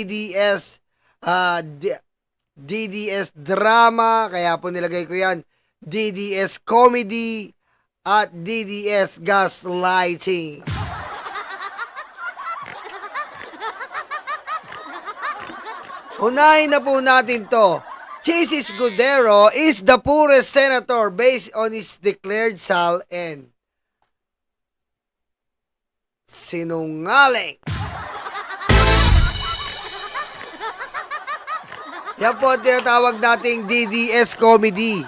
DDS, DDS drama, kaya po nilagay ko yan, DDS comedy, at DDS gaslighting. Unahin na po natin to. Chis Escudero is the poorest senator based on his declared sal and sinungaling. Yan po ang tinatawag nating DDS comedy.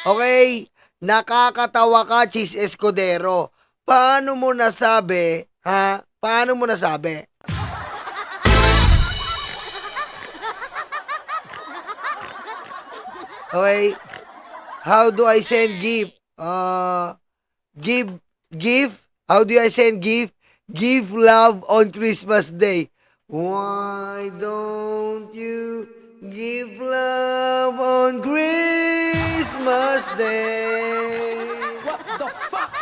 Okay? Nakakatawa ka, Chis Escudero. Paano mo nasabi, ha? Paano mo nasabi? Okay? How do I send gift? Give? How do I send gift? Give love on Christmas Day. Why don't you give love on Christmas Day? What the fuck?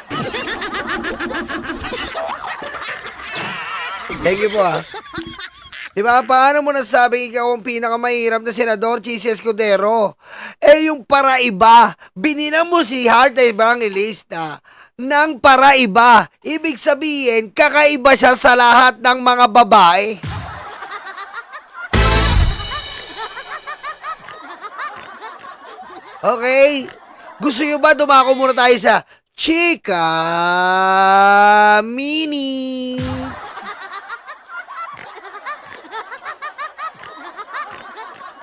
Thank you po, Diba? Paano mo nasabing ikaw ang pinakamahirap na senador, Chis Escudero? Eh, yung paraiba, binina mo si Heart Evangelista ng paraiba. Ibig sabihin, kakaiba siya sa lahat ng mga babae. Okay? Gusto nyo ba dumako muna tayo sa Chika Mini?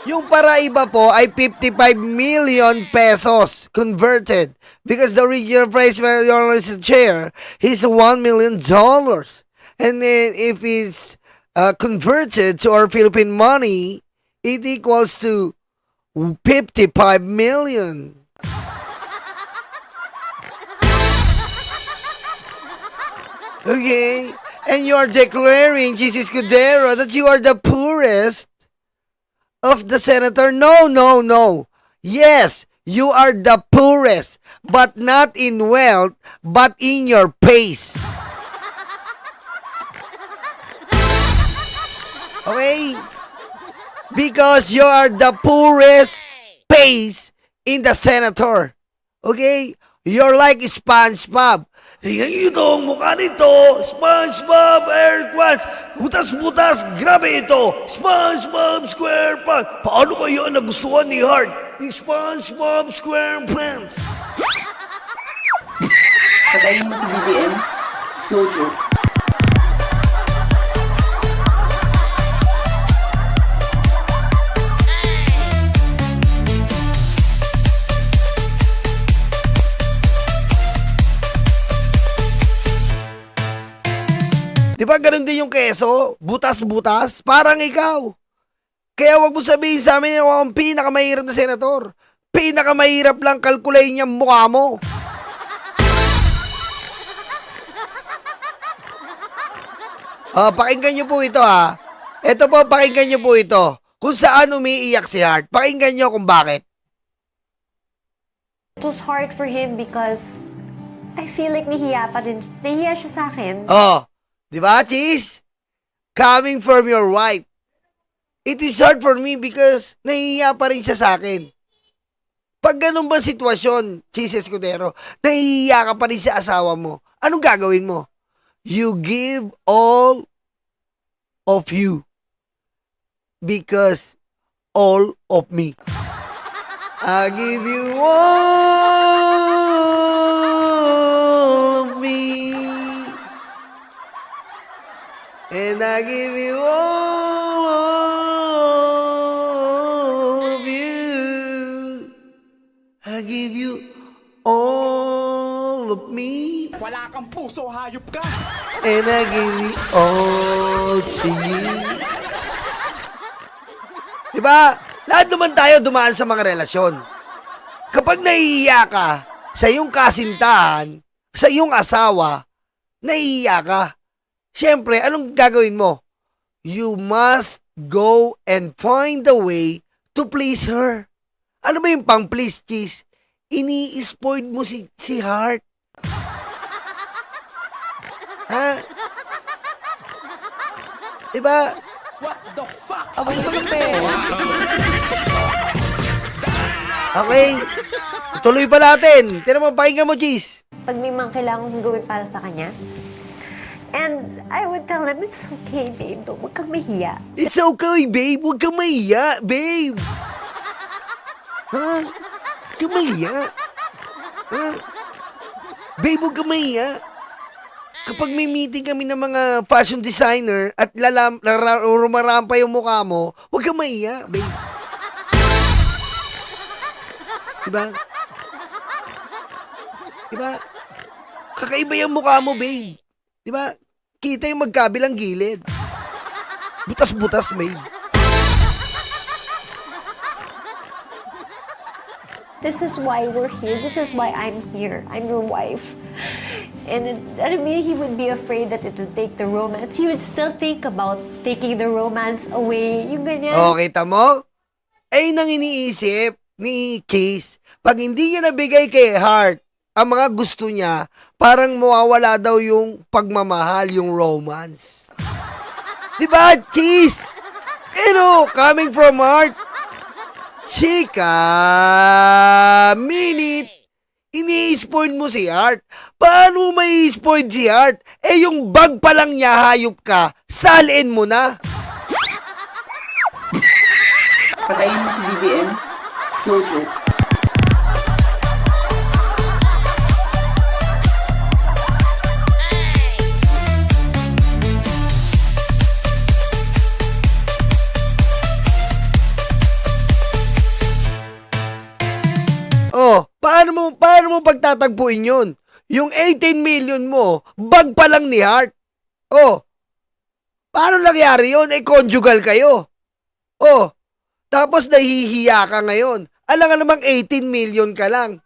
Yung paraiba po ay 55 million pesos converted because the original price for your chair is $1 million. And then if it's converted to our Philippine money, it equals to 55 million. Okay? And you are declaring, Jesus Escudero, that you are the poorest of the senator. No. Yes, you are the poorest, but not in wealth, but in your pace. Okay? Because you are the poorest pace in the senator. Okay? You're like SpongeBob. Ito ang mukha nito, SpongeBob Earthquakes. Butas-butas, grabe ito. SpongeBob SquarePants. Paano kayo nagustuhan ni Heart? Yung SpongeBob SquarePants. Patayin mo si BBM? No joke. Di ba ganun din yung keso? Butas-butas? Parang ikaw. Kaya wag mo sabihin sa amin na ako ang pinakamahirap na senator. Pinakamahirap lang kalkulayin yung mukha mo. Pakinggan nyo po ito Ito po, pakinggan nyo po ito. Kung saan umiiyak si Heart. Pakinggan nyo kung bakit. It was hard for him because I feel like nahiya pa din. Nahiya siya sa akin. Di ba, Chis? Coming from your wife. It is hard for me because nahihiya pa rin siya sa akin. Pag ganun ba sitwasyon, Chis Escudero, nahihiya ka pa rin sa asawa mo, anong gagawin mo? You give all of you because all of me. I give you all of me. And I give you all of you. I give you all of me. Wala kang puso, hayop ka! And I give you all to you. Diba? Lahat naman tayo dumaan sa mga relasyon. Kapag nahihiya ka sa iyong kasintahan, sa iyong asawa, nahihiya ka. Siyempre, anong gagawin mo? You must go and find a way to please her. Ano ba yung pang-please, Chis? Ini-spoil mo si Heart. Ha? Diba? What the fuck? Abang malupit. Okay. Tuloy pa natin. Tira mo, pakinggan mo, Cheese. Pag may mga kailangan kong gawin para sa kanya. And I would tell him, it's okay, babe. Huwag kang mahiya. It's okay, babe. Huwag kang mahiya, babe. Ha? Huwag kang mahiya. Ha? Babe, huwag kang mahiya. Kapag may meeting kami ng mga fashion designer at rumarampa yung mukha mo, huwag kang mahiya, babe. Diba? Diba? Kakaiba yung mukha mo, babe. Diba? Kita yung magkabilang gilid. Butas-butas, babe. This is why we're here. This is why I'm here. I'm your wife. And I mean, he would be afraid that it would take the romance. He would still think about taking the romance away. Yung ganyan. O, kita mo? Ay nang iniisip ni Chase. Pag hindi niya nabigay kay Heart ang mga gusto niya, parang mawawala daw yung pagmamahal, yung romance. Diba, Chase? Coming from Heart. Chika, minute. Ini-spoil mo si Heart. Paano may spoil si Heart? Yung bag pa lang niya, hayop ka, salin mo na. Patayin mo si BBM? No joke. Oh, paano mo pagtatagpuin yun? Yung 18 million mo, bag pa lang ni Heart. Oh, paano nangyari yun? Conjugal kayo. Oh, tapos nahihiya ka ngayon. Alam nga namang 18 million ka lang.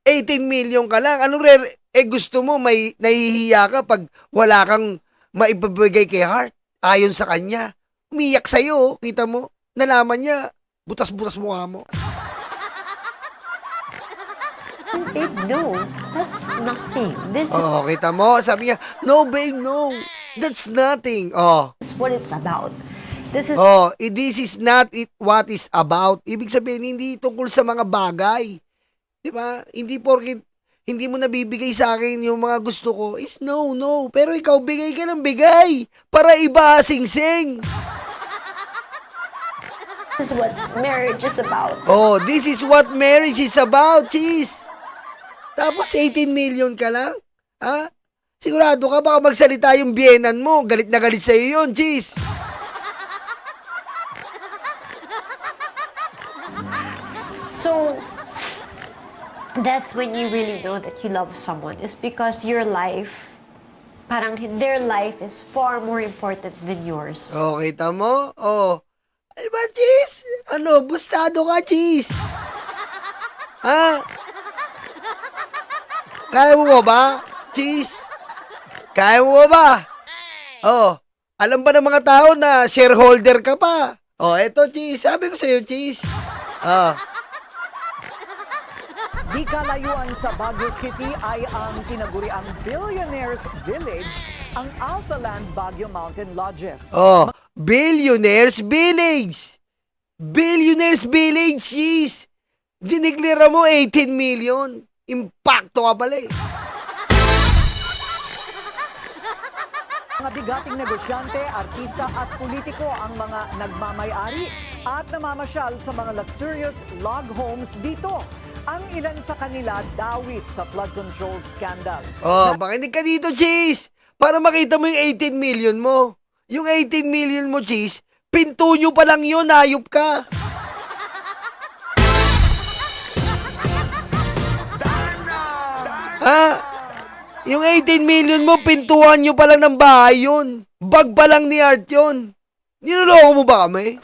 18 million ka lang. Gusto mo may nahihiya ka pag wala kang maibabigay kay Heart ayon sa kanya. Umiyak sa'yo, kita mo. Nalaman niya, butas-butas mukha mo. Babe, no. That's nothing. This Oh, kita mo? Sabi niya, no babe, no. That's nothing. Oh. is what it's about. This is Oh, this is not what is about. Ibig sabihin, hindi tungkol sa mga bagay. Di ba? Hindi porket hindi mo nabibigay sa akin yung mga gusto ko is no. Pero ikaw, bigay ka ng bigay para iba sing-sing. This is what marriage is about. Oh, this is what marriage is about, Cheese. Tapos 18 million ka lang? Ha? Sigurado ka baka magsalita yung biyenan mo. Galit na galit sa'yo yun, Cheese. So, that's when you really know that you love someone. Is because your life, parang their life is far more important than yours. Oh, kita mo? Oh. Ano ba, Cheese? Bustado ka, Cheese? Ha? Kaya mo ba, Cheese? Kaya mo ba? Oh, alam ba ng mga tao na shareholder ka pa? Oh, eto, Cheese. Sabi ko sa'yo, Cheese. Oh. Di kalayuan sa Baguio City ay ang tinaguriang Billionaires Village, ang Alphaland Baguio Mountain Lodges. Oh, Billionaires Village. Billionaires Village, Cheese. Diniklira mo 18 million. Impacto ka pala eh. Mga bigating negosyante, artista at politiko ang mga nagmamay-ari at namamasyal sa mga luxurious log homes dito. Ang ilan sa kanila dawit sa flood control scandal. Oh, makinig ka dito, Cheese. Para makita mo yung 18 million mo. Yung 18 million mo, Cheese, pinto nyo pa lang yun, hayop ka. Ha? Yung 18 million mo, pintuan nyo pa lang ng bahay yun. Bag pa lang ni Art yun. Niloloko mo ba kami?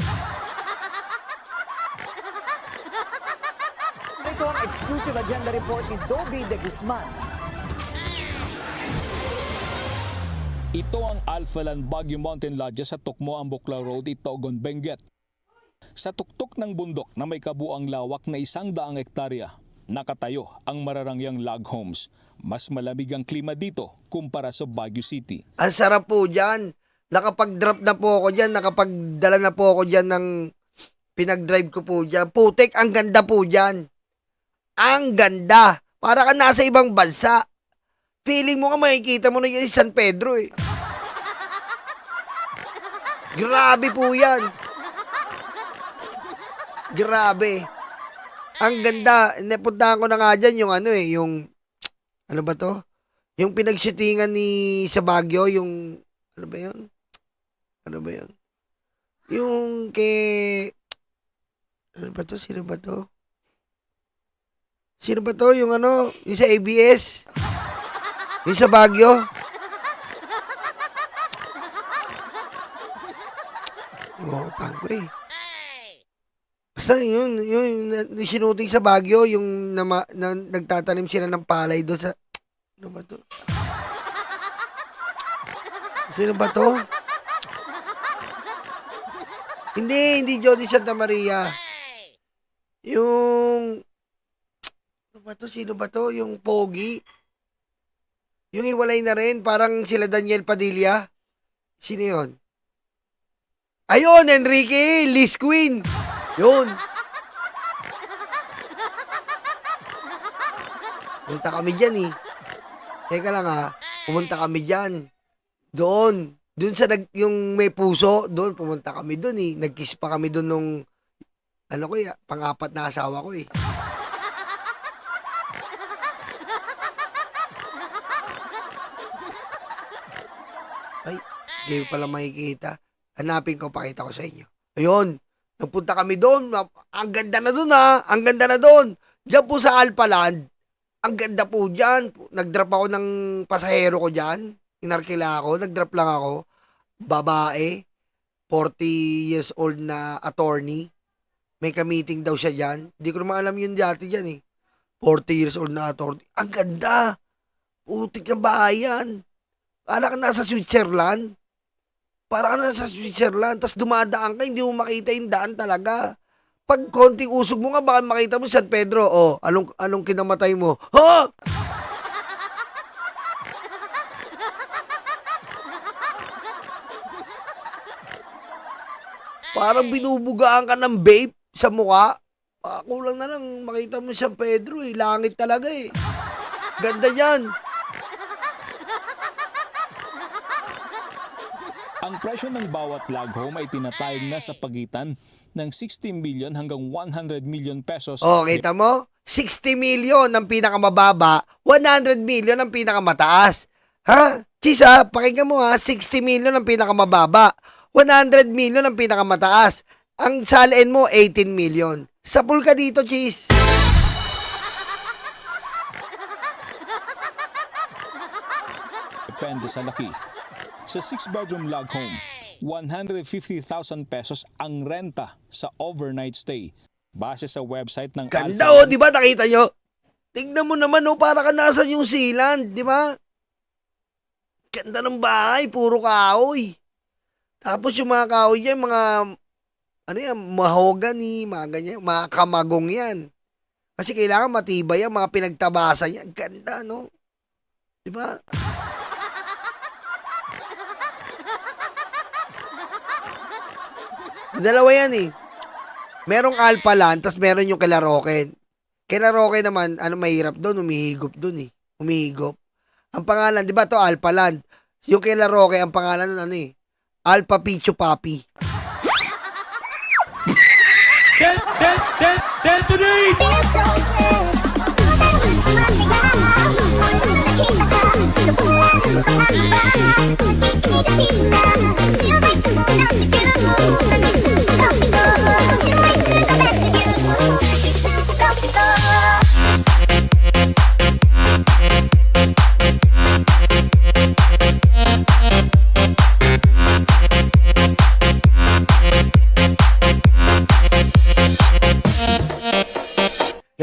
Ito ang exclusive agenda report ni Dobby de Guzman. Ito ang Alphaland Baguio Mountain Lodge sa Tukmo, Bukla Road, Itogon, Benguet. Sa tuktok ng bundok na may kabuang lawak na 100 hektarya, nakatayo ang mararangyang log homes. Mas malamig ang klima dito kumpara sa Baguio City. Ang sarap po dyan. Nakapag-drop na po ako dyan, nakapagdala na po ako dyan ng pinag-drive ko po dyan. Putik, ang ganda po dyan. Ang ganda. Para ka nasa ibang bansa. Feeling mo nga makikita mo na yung San Pedro eh. Grabe po yan. Grabe. Ang ganda. Napuntahan ko na nga dyan yung ano eh, yung, ano ba to? Yung pinagshootingan ni sa Baguio, yung, ano ba yun? Ano ba yun? Yung kay, ano ba to? Sino ba to? Sino ba to? Yung ano, yung sa ABS? Yung sa Baguio? Oo, tangko eh. Basta yun, sinuting sa Baguio, yung nagtatanim sila ng palay doon sa, ano ba to? Sino ba to? Hindi Jody Santa Maria. Yung, ano ba to? Sino ba to? Yung Pogi. Yung hiwalay na rin, parang sila Daniel Padilla. Sino yun? Ayun, Enrique, Liz Queen. Yun. Pumunta kami dyan eh. Teka lang ha, pumunta kami dyan. Doon sa yung may puso, doon pumunta kami doon eh. Nag-kiss pa kami doon nung, ano ko eh, pang-apat na asawa ko eh. Ay, hindi pala makikita. Hanapin ko, pakita ko sa inyo. Ayun, napunta kami doon. Ang ganda na doon ha. Ang ganda na doon. Diyan po sa Alpaland. Ang ganda po dyan. Nag-drop ako ng pasahero ko dyan. Inarkila ako. Nag-drop lang ako. Babae. 40 years old na attorney. May ka-meeting daw siya dyan. Hindi ko naman alam yun dati dyan eh. 40 years old na attorney. Ang ganda. Putik na bayan. Para ka nasa Switzerland. Para ka nasa Switzerland. Tapos dumadaan ka, hindi mo makita yung daan talaga. Pag konting usog mo nga, baka makita mo San Pedro. Oh, anong kinamatay mo? Ha? Parang binubugaan ka ng vape sa mukha. Kulang na lang makita mo San Pedro eh. Langit talaga eh. Ganda yan. Ang presyo ng bawat log home ay tinatayag na sa pagitan ng 60 million hanggang 100 million pesos. Oh, kita mo? 60 million ang pinakamababa, 100 million ang pinakamataas. Ha? Chisa, pakinggan mo ha, 60 million ang pinakamababa, 100 million ang pinakamataas. Ang salain mo, 18 million. Sapul ka dito, Chis. Depende sa laki. Sa 6-bedroom log home, 150,000 pesos ang renta sa overnight stay. Base sa website ng Ganda Alpha oh, di ba? Nakita nyo? Tignan mo naman oh, para ka nasa New Zealand, di ba? Ganda ng bahay, puro kahoy. Tapos yung mga kahoy dyan, mga, ano yan, mahogany, mga ganyan, mga kamagong yan. Kasi kailangan matibay yan, mga pinagtabasa yan. Ganda, no? Di ba? Dalawa yan eh. Merong Alpaland, tas meron yung kila Roque. Kila Roque naman, ano mahirap doon, umihigop doon eh. Umihigop. Ang pangalan, di ba to Alpaland? Yung kila Roque, ang pangalan ano eh. Alpha Pichu Papi.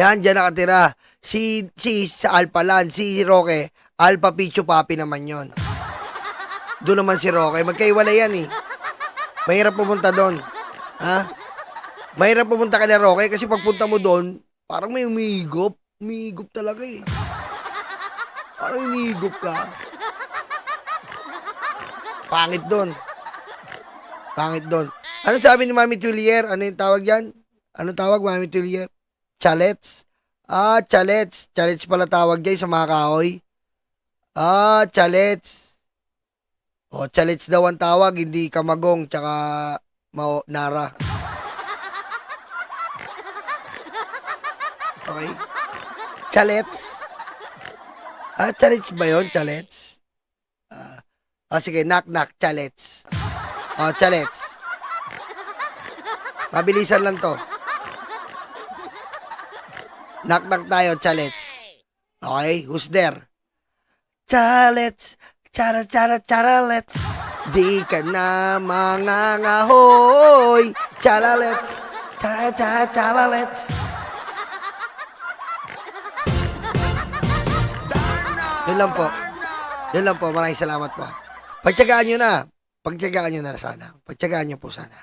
Yan, dyan nakatira. Si sa Alpaland, si Roque, Alpha Pichu Papi naman yon. Doon naman si Roque. Magkaiwala yan eh. Mahirap pumunta doon. Ha? Mahirap pumunta ka na Roque kasi pagpunta mo doon, parang may umihigop. Umihigop talaga eh. Parang umihigop ka. Pangit doon. Pangit doon. Ano sabi ni Mami Tullier? Ano yung tawag yan? Anong tawag, Mami Tullier? Chalets? Chalets. Chalets pala tawag dyan sa mga kahoy. Chalets. Chalets daw ang tawag, hindi kamagong, tsaka nara. Okay. Chalets. Chalets ba yun? Chalets? Sige, knock, chalets. Chalets. Mabilisan lang to. Knock tayo, chalets. Okay, who's there? Chalets, charalets. Di ka na mangangahoy. Charalets, charalets. Yun lang po. Maraming salamat po. Pagtyagaan nyo na. Sana. Pagtyagaan nyo po sana.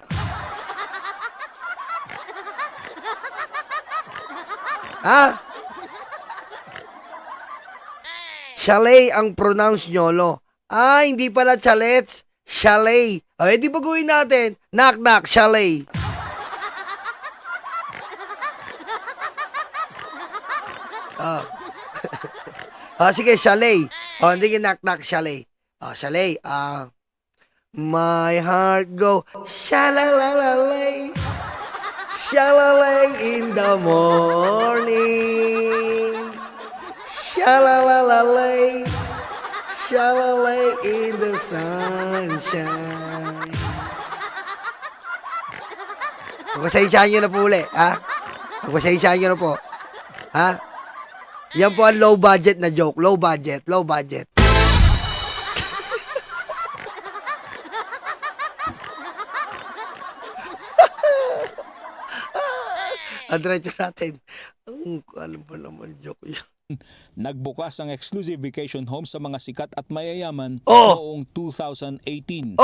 Chalet ang pronounce nyo, lo. Hindi pala chalets. Chalet. Di ba gawin natin? Knock, chalet. Sige, chalet. Hindi ka knock, chalet. Chalet. My heart go shalalalay. Shalalay in the morning. Shalalalay. Shalalay in the sunshine. Pagpasensyahan nyo na po uli, Pagpasensyahan nyo na po. Yan po ang low budget na joke. Low budget. Diretso natin. Alam ba naman joke yan? Nagbukas ang exclusive vacation home sa mga sikat at mayayaman Oh! noong 2018.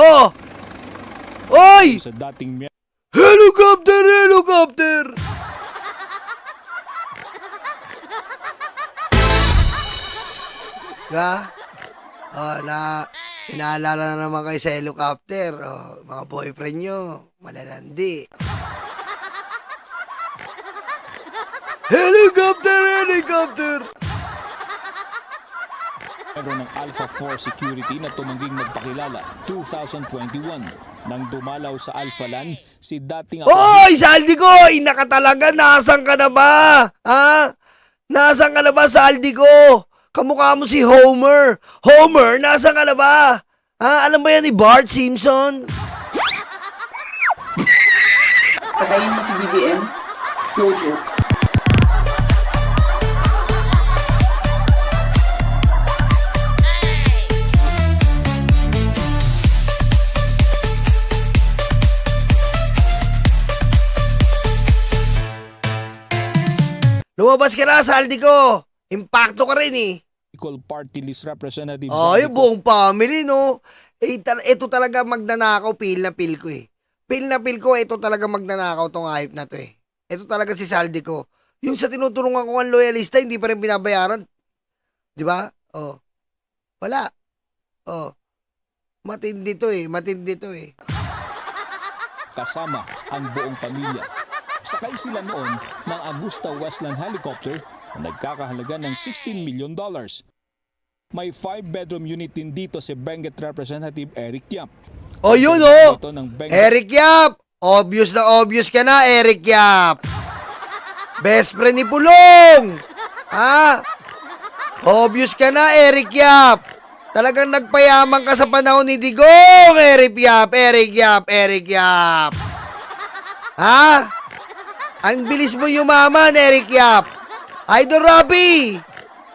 Oy! Sa dating Helicopter! Inaalala na naman kayo sa helicopter. Mga boyfriend nyo, malalandi. Helicopter! Meron ng Alpha 4 Security na tumangging magpakilala 2021 nang dumalaw sa Alpha Land si dating Oy! Saldi ko! Nakatalaga, nasan ka na ba? Nasan ka na ba, Saldi ko? Kamukha mo si Homer. Homer, nasan ka na ba? Alam mo yan ni Bart Simpson? Patayin mo si BBM? No joke. Lumabas ka na, Saldi ko. Impacto ka rin eh. Party List Representative Yung buong family, no? Ito talaga magnanakaw, feel na feel ko eh. Feel na feel ko, ito talaga magnanakaw tong hype na to eh. Ito talaga si Saldi ko. Yung sa tinutulungan ko ang loyalista, hindi pa rin binabayaran. Di ba? Wala. Matindi to eh. kasama ang buong pamilya. Sakay sila noon ng Augusta Westland helicopter na nagkakahalaga ng $16 million. May 5-bedroom unit din dito si Benguet Representative Eric Yap. Yun Ito ng Benguet. Eric Yap! Obvious na obvious ka na, Eric Yap! Best friend ni Pulong! Obvious ka na, Eric Yap! Talagang nagpayaman ka sa panahon ni Digong, Eric Yap! Ang bilis mo yumaman, Eric Yap! Idol Rapi!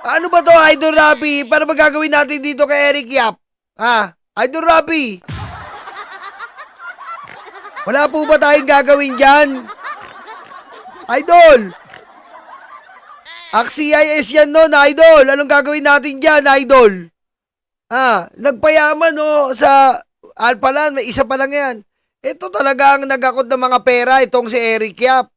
Ano ba to, Idol Rapi? Paano ba gagawin natin dito kay Eric Yap? Idol Rapi! Wala po ba tayong gagawin dyan? Idol! CIS yan nun, Idol! Anong gagawin natin dyan, Idol? Nagpayaman sa Alpalan, may isa pa lang yan. Ito talaga ang nagakot ng mga pera, itong si Eric Yap.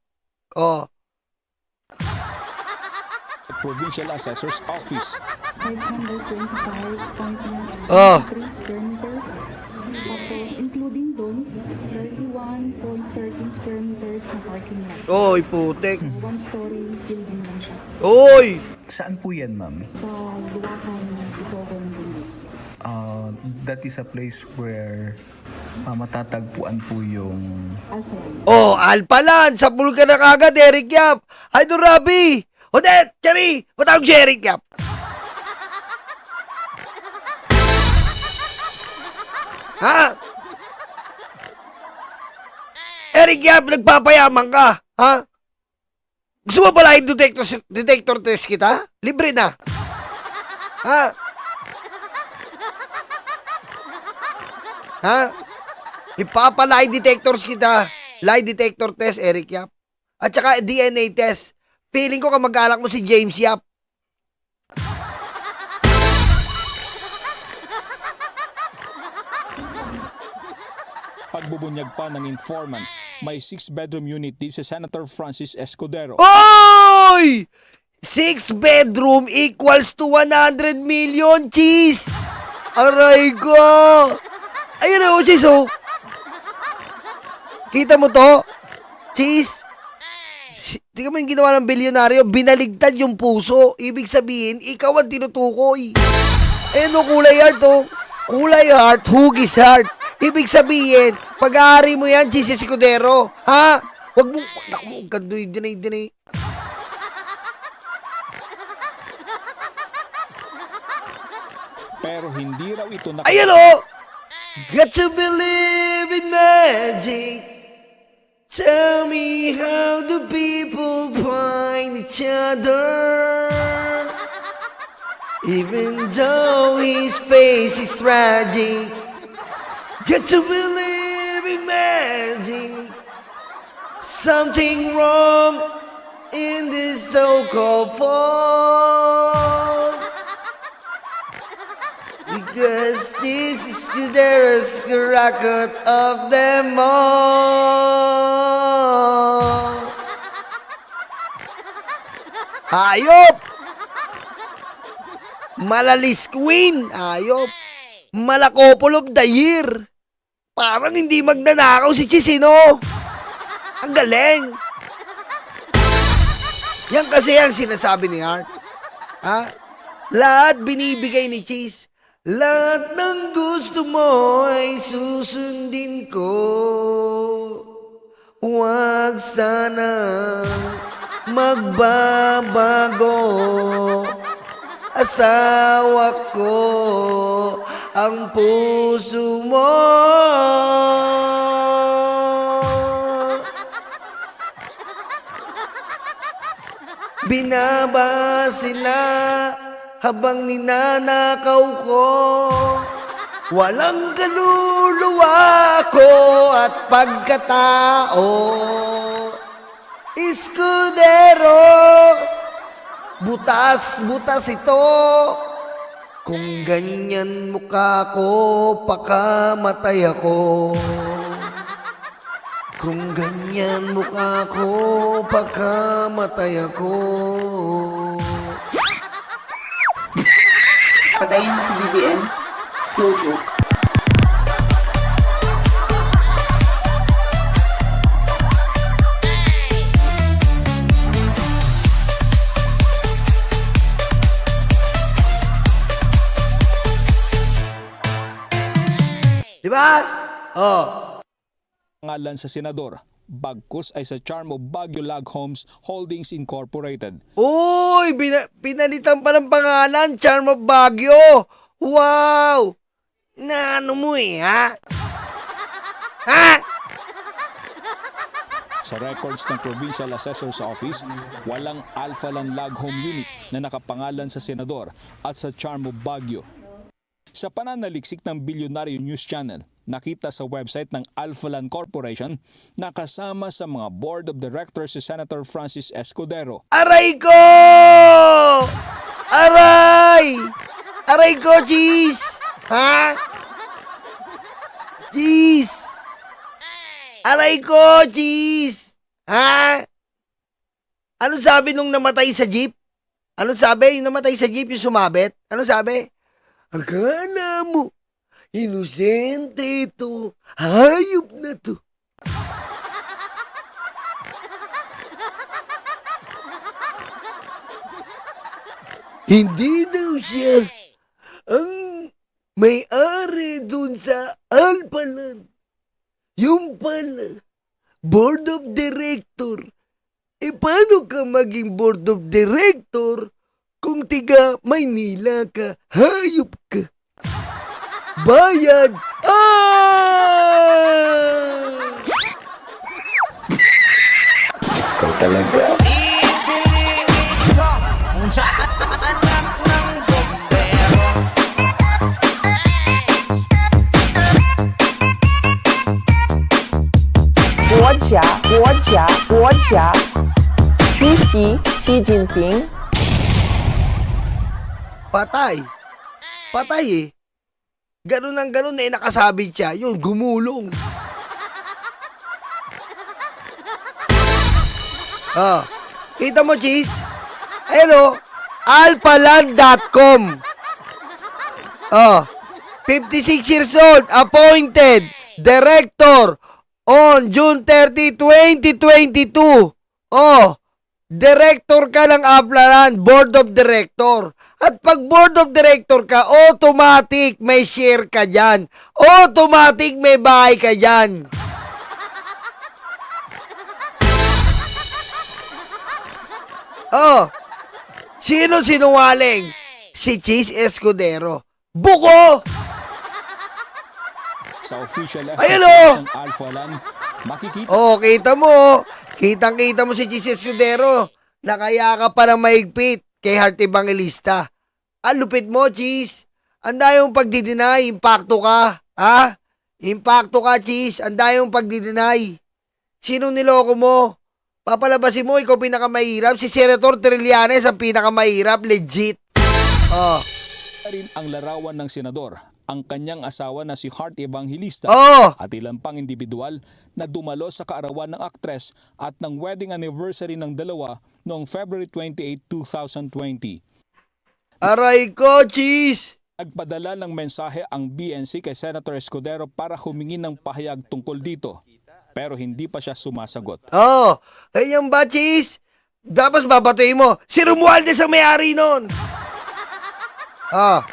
Provincial Assessor's Office. 525.3 square meters. Tapos, including including doon, 31.13 square meters na parking lot. Oy, putek. One-story building lang siya. Oy! Saan po yan, ma'am? Sa Luwakan, Itogo ng bundok. That is a place where matatagpuan po yung... Alpha. Oh, Alpalan! Sa ka na kagad, Eric Yap! Idol Rabi! Odette! Cherry! Patawag si Eric Yap! Ha? Eric Yap, nagpapayaman ka! Ha? Gusto mo pala yung detector test kita? Libre na! Ha? Ha? Ipapalay detectors kita. Lie detector test, Eric Yap. At saka DNA test. Feeling ko kamag-alak mo si James Yap. Pagbubunyag pa ng informant, may 6-bedroom unit din si Senator Francis Escudero. Oy! 6 bedroom equals to 100 million, cheese! Aray ko! Ayun o, cheese, oh. Kita mo to? Cheese? Tingnan mo yung ginawa ng bilyonaryo, binaligtad yung puso. Ibig sabihin, ikaw ang tinutukoy. Ayun o, kulay heart, oh. Kulay heart, hugis heart. Ibig sabihin, pag-aari mo yan, cheese Escudero. Ha? Huwag mo, naku mo, gandoy, dinay. Pero hindi raw ito Ayan o! Got to believe in magic. Tell me how do people find each other? Even though his face is tragic. Got to believe in magic. Something wrong in this so-called fall. Because this is the dearest record of them all. Hayop! Malalis Queen! Hayop! Malakopol of the year! Parang hindi magnanakaw si Chisino! Ang galing! Yan kasi ang sinasabi ni Art. Ha? Lahat binibigay ni Cheese. Lahat ng gusto mo ay susundin ko. Huwag sanang magbabago. Asawa ko ang puso mo. Binaba sila habang ninanakaw ko. Walang kaluluwa ko at pagkatao. Escudero, butas-butas ito. Kung ganyan mukha ko, pakamatay ako. Kung ganyan mukha ko, pakamatay ako. Patayin mo si BBM? No joke. Diba? Oh. Pangalan sa senador, bagkus ay sa Charm of Baguio Log Homes Holdings Incorporated. Uy, pinalitan pa ng pangalan, Charm of Baguio. Wow! Naano mo ha? Ha? Sa records ng Provincial Assessor's Office, walang Alpha Land Log Home Unit na nakapangalan sa senador at sa Charm of Baguio. Sa pananaliksik ng Billionaire News Channel, nakita sa website ng Alpha Land Corporation na kasama sa mga board of directors si Senator Francis Escudero. Aray ko! Aray! Aray ko, cheese! Ha? Cheese! Aray ko, cheese! Ha? Ano sabi nung namatay sa jeep? Ano sabi? Yung namatay sa jeep, yung sumabit? Ano sabi? Akala mo, Inosente ito. Hayop na to. Hindi daw siya ang may-ari dun sa Alpalan. Yung pala, board of director. Paano ka maging board of director kung tiga Maynila ka? Hayop ka. Bayad! Ikaw talaga. Patay. Patay eh. Ganun ang ganun eh, nakasabit siya. Yun, gumulong. Oh, kita mo, Cheese? Ayan o, alpaland.com. Oh, 56 years old, appointed director on June 30, 2022. Oh, director ka ng Alpaland, board of director. At pag board of director ka, automatic may share ka dyan. Automatic may bahay ka dyan. Oh, sino sinungaling? Si Cheese Escudero. Buko! Sa official Ayan, FB oh! ng Alphaland, makikita Oh, kita mo. Kitang-kita mo si Cheese Escudero. Nakayaka pa ng maigpit kay Heart Evangelista. Ang lupit mo, Cheese. Anda yung pagdideny. Impacto ka. Ha? Impacto ka, Cheese. Anda yung pagdideny. Sinong niloko mo? Papalabasin mo, ikaw pinakamahirap. Si Senator Trillanes ang pinakamahirap. Legit. Oh. rin ang larawan ng senador, ang kanyang asawa na si Heart Evangelista Oh. at ilang pang individual na dumalo sa kaarawan ng aktres at ng wedding anniversary ng dalawa noong February 28, 2020. Aray ko, Cheese. Nagpadala ng mensahe ang BNC kay Senator Escudero para humingi ng pahayag tungkol dito. Pero hindi pa siya sumasagot. Oh, ayan ba, Cheese? Tapos babatuin mo, si Romualdez ang may-ari nun. Oh,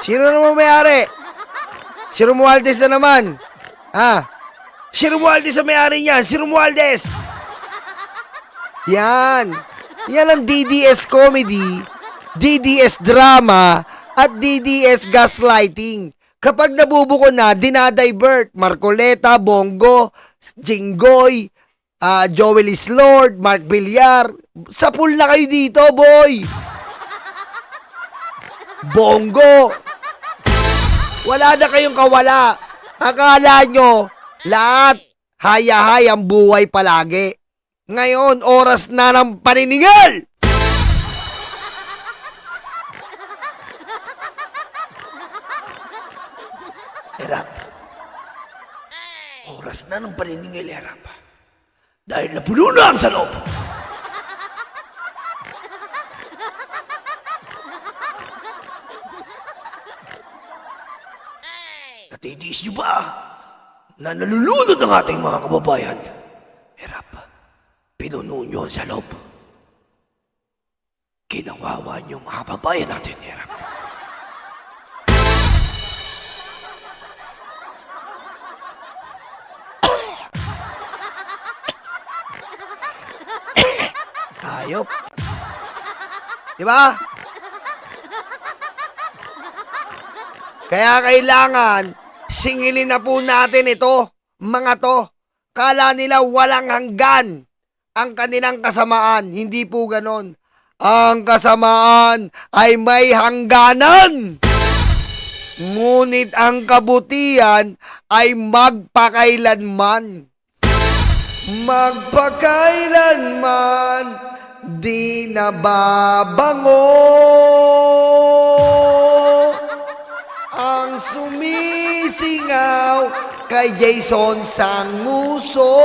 sino naman may-ari? Si Romualdez na naman. Si Romualdez ang may-ari niyan, si Romualdez. Yan. Yan ang DDS comedy, DDS drama, at DDS gaslighting. Kapag nabubuko na, dinadivert. Marcoleta, Bongo, Jinggoy, Joel Islord, Mark Villar. Sa pool na kayo dito, boy. Bongo. Wala na kayong kawala. Akala nyo, lahat haya-hay ang buhay palagi. Ngayon, oras na ng paniningil! Erap. Oras na ng paniningil, Erap. Dahil napuno na ang salop. Natitiis niyo ba na nalulunod ang ating mga kababayan? Erap, pinuno niyo ang salop. Kinawawa niyo ang mga kababayan natin, Erap. Hayop. Diba? Kaya kailangan singilin na po natin ito, mga to. Kala nila walang hanggan ang kanilang kasamaan. Hindi po ganon. Ang kasamaan ay may hangganan. Ngunit ang kabutihan ay magpakailanman. Magpakailanman di nababango ang sumisingaw kay Jason Sanguso.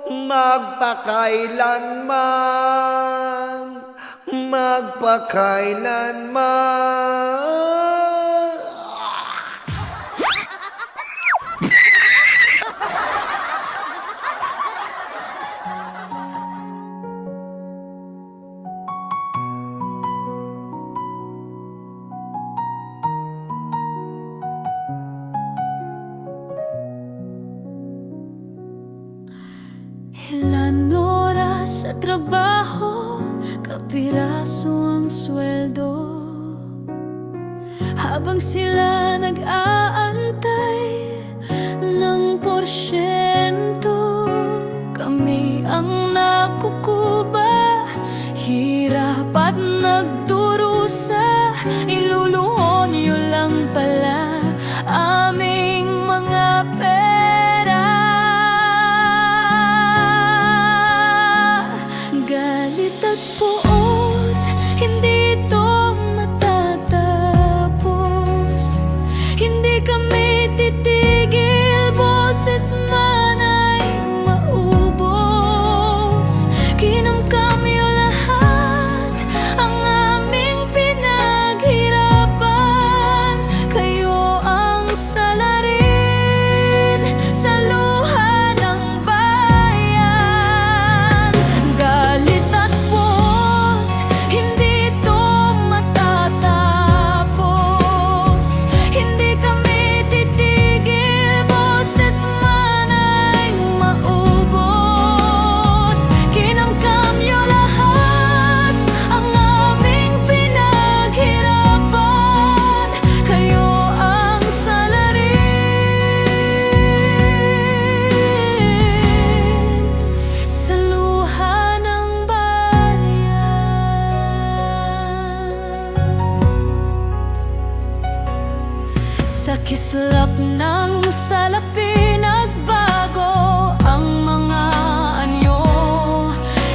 Magpakailanman, magpakailanman. Ilan oras sa trabaho, kapiraso ang sweldo. Habang sila nag-aantay ng porsyento, kami ang nakukuba, hirap at nagdurusa. Iluluhon nyo lang pala aming mga pera. Galit at puot, hindi ito matatapos. Hindi kami titigil, boses man ay maubos. Kinamkamyo lahat ang aming pinaghirapan. Kayo ang salarin sa luha ng bayan. Galit at puot, hindi ito matatapos. Hindi kami titigil, boses man ay maubos. Kinamkamyo lahat ang aming pinaghirapan. Kayo ang salarin sa luha ng bayan. Sa kislap ng salapi nagbago ang mga anyo.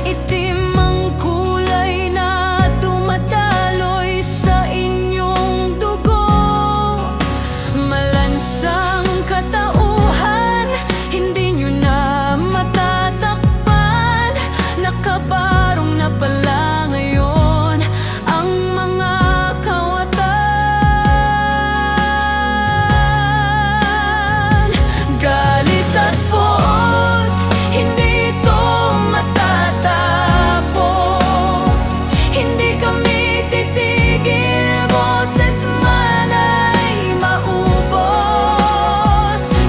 Itim ang kulay na dumadaloy sa inyong dugo. Malansang katauhan, hindi nyo na matatakpan. Nakabarong na pala ngayon ang mga kawatan. Galit at puot, hindi ito matatapos. Hindi kami titigil, boses man ay maubos.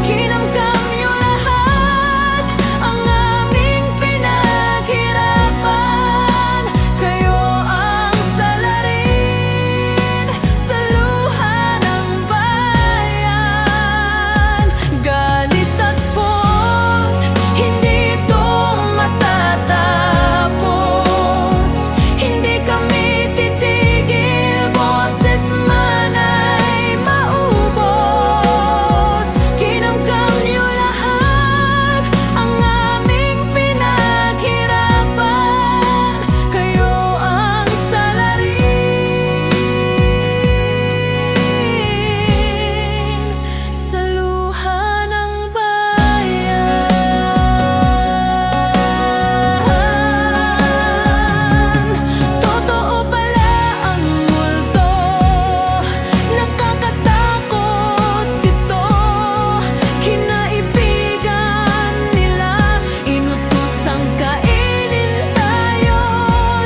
Kinamkamyo lahat ang aming pinaghirapan. Kayo ang salarin sa luha ng bayan. Galit at puot, hindi ito matatapos. Hindi kami titigil, boses man ay maubos. Kinamkamyo lahat ang aming pinaghirapan. Kayo ang salarin sa luha ng bayan. Totoo pala ang multo, nakakatakot ito. Kinaibigan nila, inutusang kainin tayo.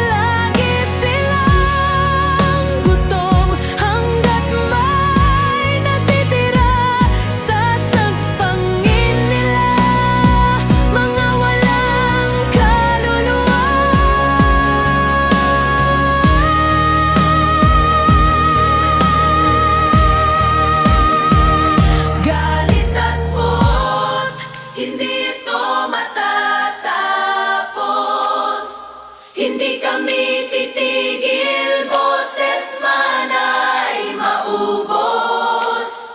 Lagi silang gutom hanggat may natitira. Sasagpangin nila mga walang kaluluwa. Galit at puot, hindi ito matatapos. Hindi kami titigil, boses man ay maubos.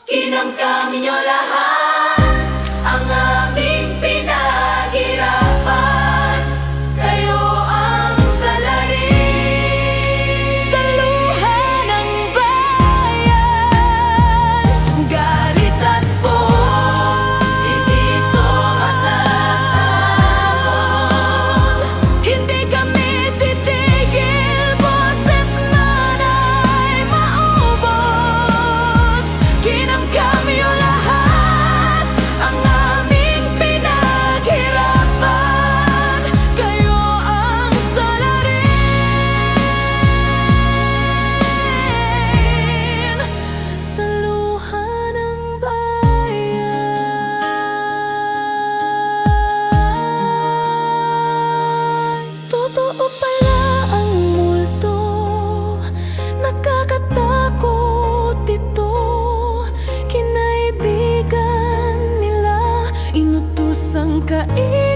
Kinamkamyo lahat ang aming pinaghirapan. Kayo ang salarin sa luha ng bayan. Galit at puot, hindi ito matatapos. Hindi kami titigil, boses man ay maubos. Kinamkamyo lahat isang kainin